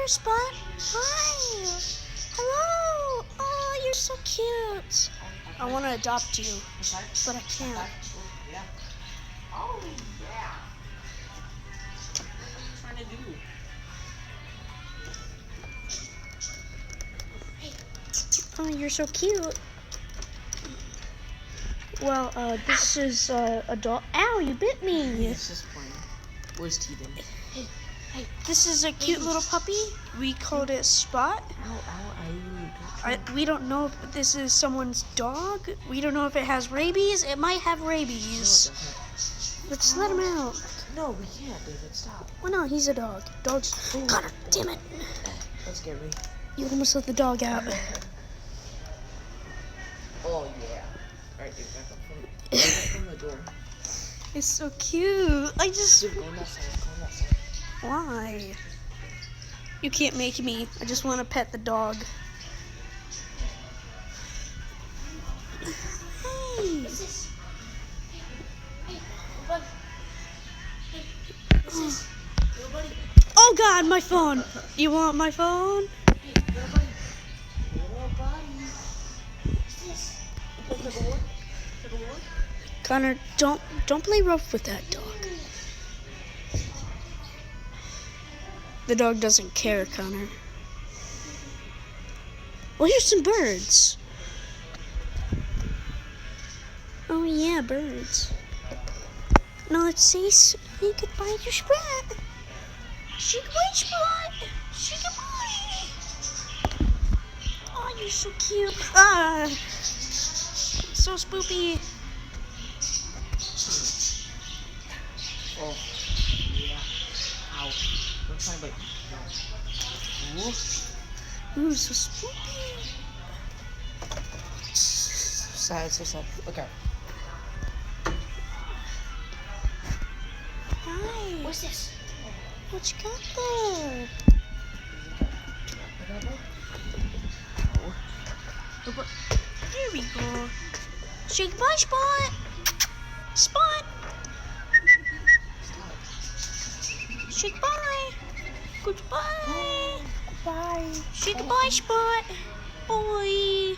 there, Spot. Hi. Hello. Oh, you're so cute. I want to adopt you, but I can't. Yeah. Oh, yeah. What are you trying to do? Oh, you're so cute. Well, this is a dog. Ow, you bit me. It's just playing. Where's Tegan? This is a cute little puppy. We called it Spot. Ow. We don't know if this is someone's dog. We don't know if it has rabies. It might have rabies. No, it doesn't. Let's let him out. No, we can't, David. Stop. Well, no, he's a dog. Dogs. God damn it. That scared me. You almost let the dog out. Oh, yeah. Alright, dude, back up from the door. It's so cute. I just... Dude, go on that side. Why? You can't make me. I just want to pet the dog. Hey. Oh God, my phone. You want my phone? Connor, don't play rough with that dog. The dog doesn't care, Connor. Well, here's some birds. Oh yeah, birds. Now let's say goodbye to Spot. Say goodbye, Spot. Say goodbye. Oh, you're so cute. Ah, so spoopy. Oh, yeah. Ow. Don't try to bite me. No. Ooh, so spoopy. So sad. Okay. Hi. What's this? What you got there? There we go. Say goodbye, Spot. Spot. Say goodbye. Goodbye. Bye. Say goodbye, Spot. Boy.